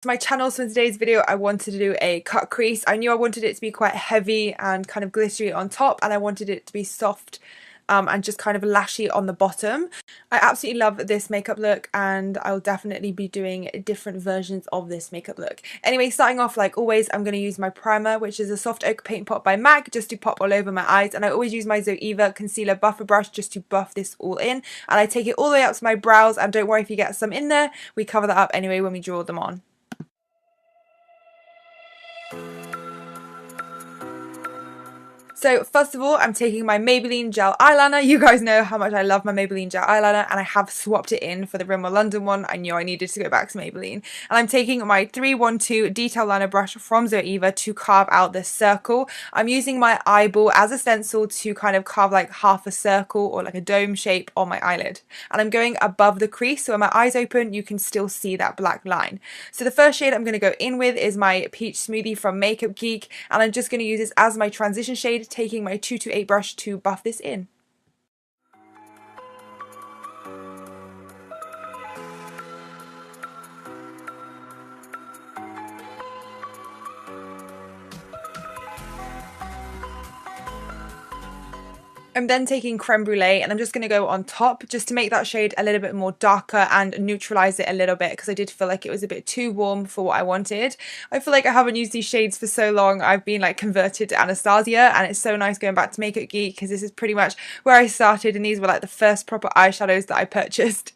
My channel, so in today's video I wanted to do a cut crease. I knew I wanted it to be quite heavy and kind of glittery on top, and I wanted it to be soft and just kind of lashy on the bottom. I absolutely love this makeup look, and I'll definitely be doing different versions of this makeup look. Anyway, starting off like always, I'm going to use my primer, which is a Soft Oak Paint Pot by MAC, just to pop all over my eyes. And I always use my Zoeva concealer buffer brush just to buff this all in, and I take it all the way up to my brows, and don't worry if you get some in there, we cover that up anyway when we draw them on. So first of all, I'm taking my Maybelline gel eyeliner. You guys know how much I love my Maybelline gel eyeliner, and I have swapped it in for the Rimmel London one. I knew I needed to go back to Maybelline. And I'm taking my 312 detail liner brush from Zoeva to carve out this circle. I'm using my eyeball as a stencil to kind of carve like half a circle or like a dome shape on my eyelid. And I'm going above the crease, so when my eyes open, you can still see that black line. So the first shade I'm going to go in with is my Peach Smoothie from Makeup Geek, and I'm just going to use this as my transition shade, taking my 228 brush to buff this in. I'm then taking Creme Brulee, and I'm just going to go on top just to make that shade a little bit more darker and neutralize it a little bit, because I did feel like it was a bit too warm for what I wanted. I feel like I haven't used these shades for so long. I've been like converted to Anastasia, and it's so nice going back to Makeup Geek because this is pretty much where I started, and these were like the first proper eyeshadows that I purchased.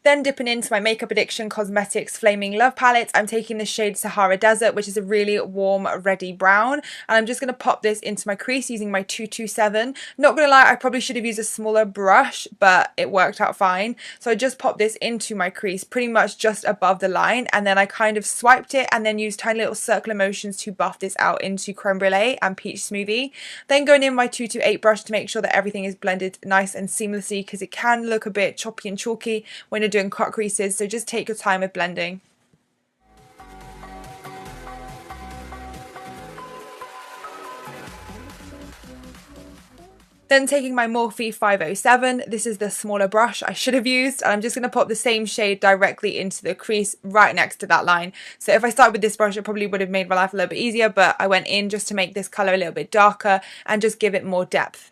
Then dipping into my Makeup Addiction Cosmetics Flaming Love palette, I'm taking the shade Sahara Desert, which is a really warm reddy brown, and I'm just going to pop this into my crease using my 227. Not going to lie, I probably should have used a smaller brush, but it worked out fine. So I just popped this into my crease pretty much just above the line, and then I kind of swiped it and then used tiny little circular motions to buff this out into Creme Brulee and Peach Smoothie. Then going in my 228 brush to make sure that everything is blended nice and seamlessly, because it can look a bit choppy and chalky when you're doing cut creases, so just take your time with blending. Then taking my Morphe 507, this is the smaller brush I should have used, and I'm just going to pop the same shade directly into the crease right next to that line. So if I started with this brush, it probably would have made my life a little bit easier, but I went in just to make this colour a little bit darker and just give it more depth.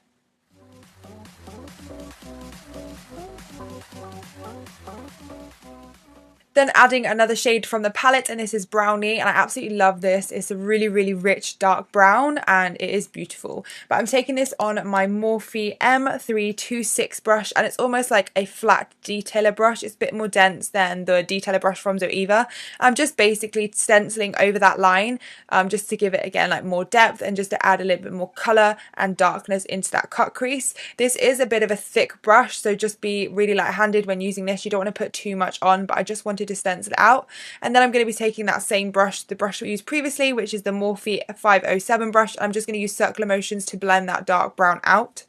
Then adding another shade from the palette, and this is Brownie, and I absolutely love this. It's a really, really rich dark brown, and it is beautiful. But I'm taking this on my Morphe M326 brush, and it's almost like a flat detailer brush. It's a bit more dense than the detailer brush from Zoeva. I'm just basically stenciling over that line just to give it, again, like more depth and just to add a little bit more colour and darkness into that cut crease. This is a bit of a thick brush, so just be really light-handed when using this. You don't want to put too much on, but I just wanted to stencil it out. And then I'm going to be taking that same brush, the brush we used previously, which is the Morphe 507 brush. I'm just going to use circular motions to blend that dark brown out.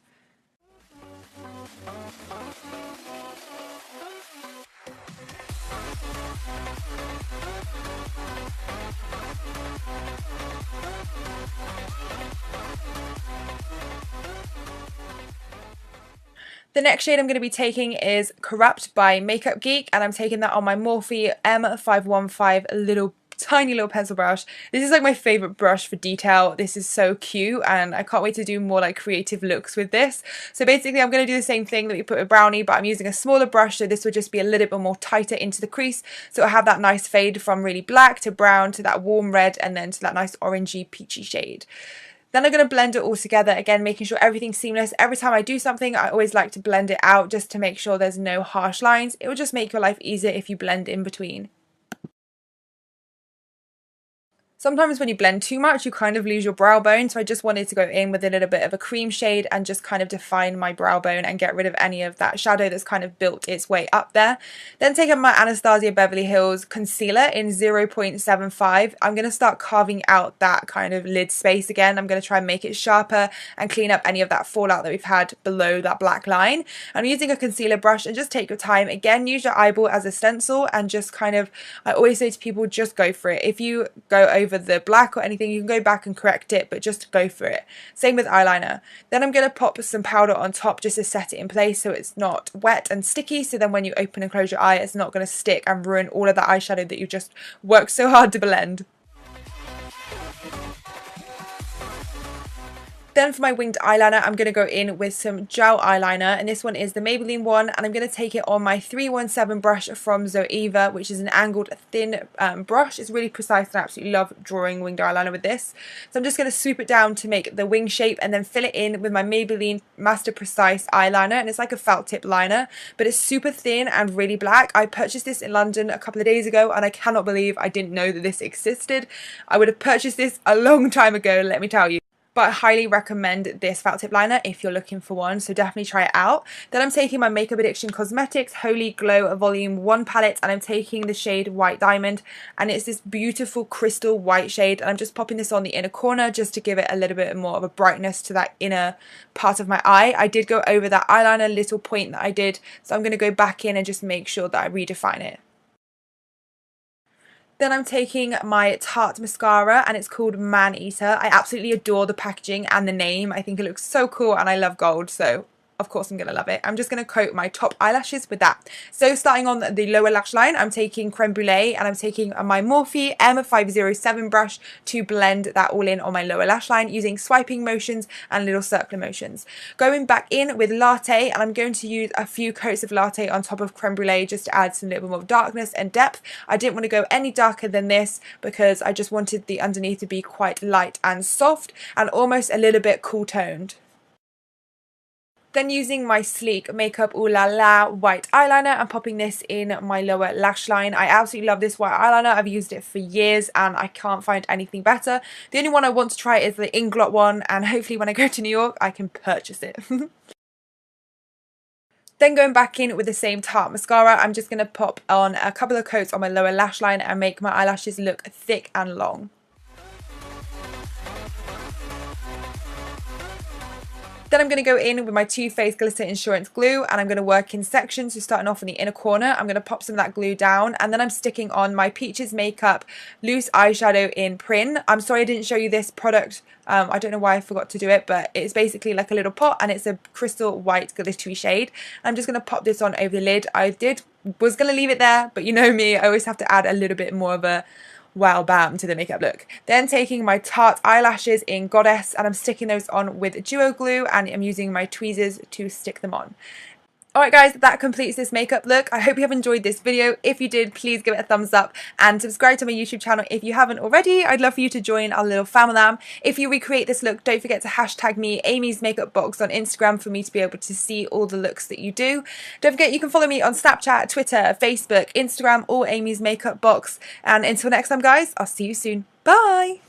The next shade I'm going to be taking is Corrupt by Makeup Geek, and I'm taking that on my Morphe M515 tiny little pencil brush. This is like my favourite brush for detail. This is so cute, and I can't wait to do more like creative looks with this. So basically I'm going to do the same thing that we put with Brownie, but I'm using a smaller brush, so this will just be a little bit more tighter into the crease, so it'll have that nice fade from really black to brown to that warm red and then to that nice orangey peachy shade. Then I'm going to blend it all together, again making sure everything's seamless. Every time I do something, I always like to blend it out just to make sure there's no harsh lines. It will just make your life easier if you blend in between. Sometimes when you blend too much, you kind of lose your brow bone, so I just wanted to go in with a little bit of a cream shade and just kind of define my brow bone and get rid of any of that shadow that's kind of built its way up there. Then taking my Anastasia Beverly Hills concealer in 0.75, I'm going to start carving out that kind of lid space again. I'm going to try and make it sharper and clean up any of that fallout that we've had below that black line. I'm using a concealer brush, and just take your time. Again, use your eyeball as a stencil and just kind of, I always say to people, just go for it. If you go over over the black or anything, you can go back and correct it, but just go for it. Same with eyeliner. Then I'm going to pop some powder on top just to set it in place so it's not wet and sticky, so then when you open and close your eye, it's not going to stick and ruin all of that eyeshadow that you just worked so hard to blend. Then for my winged eyeliner, I'm going to go in with some gel eyeliner, and this one is the Maybelline one, and I'm going to take it on my 317 brush from Zoeva, which is an angled thin brush. It's really precise, and I absolutely love drawing winged eyeliner with this. So I'm just going to swoop it down to make the wing shape and then fill it in with my Maybelline Master Precise eyeliner, and it's like a felt tip liner, but it's super thin and really black. I purchased this in London a couple of days ago, and I cannot believe I didn't know that this existed. I would have purchased this a long time ago, let me tell you. But I highly recommend this felt tip liner if you're looking for one, so definitely try it out. Then I'm taking my Makeup Addiction Cosmetics Holy Glow Volume 1 palette, and I'm taking the shade White Diamond, and it's this beautiful crystal white shade, and I'm just popping this on the inner corner just to give it a little bit more of a brightness to that inner part of my eye. I did go over that eyeliner little point that I did, so I'm going to go back in and just make sure that I redefine it. Then I'm taking my Tarte mascara, and it's called Man Eater. I absolutely adore the packaging and the name. I think it looks so cool, and I love gold, so of course I'm going to love it. I'm just going to coat my top eyelashes with that. So starting on the lower lash line, I'm taking Creme Brulee, and I'm taking my Morphe M507 brush to blend that all in on my lower lash line using swiping motions and little circular motions. Going back in with Latte, and I'm going to use a few coats of Latte on top of Creme Brulee just to add some little bit more darkness and depth. I didn't want to go any darker than this because I just wanted the underneath to be quite light and soft and almost a little bit cool toned. Then using my sleek Makeup Ooh La La white eyeliner and popping this in my lower lash line. I absolutely love this white eyeliner. I've used it for years and I can't find anything better. The only one I want to try is the Inglot one, and hopefully when I go to New York I can purchase it. Then going back in with the same Tarte mascara, I'm just going to pop on a couple of coats on my lower lash line and make my eyelashes look thick and long. Then I'm going to go in with my Too Faced Glitter Insurance Glue, and I'm going to work in sections. So starting off in the inner corner, I'm going to pop some of that glue down, and then I'm sticking on my Peaches Makeup Loose Eyeshadow in Prin. I'm sorry I didn't show you this product. I don't know why I forgot to do it, but it's basically like a little pot, and it's a crystal white glittery shade. I'm just going to pop this on over the lid. Was going to leave it there, but you know me, I always have to add a little bit more of a wow bam to the makeup look. Then taking my Tarte eyelashes in Goddess, and I'm sticking those on with duo glue, and I'm using my tweezers to stick them on. Alright guys, that completes this makeup look. I hope you have enjoyed this video. If you did, please give it a thumbs up and subscribe to my YouTube channel if you haven't already. I'd love for you to join our little family. If you recreate this look, don't forget to hashtag me, Amy's Makeup Box, on Instagram for me to be able to see all the looks that you do. Don't forget you can follow me on Snapchat, Twitter, Facebook, Instagram, or Amy's Makeup Box. And until next time guys, I'll see you soon. Bye!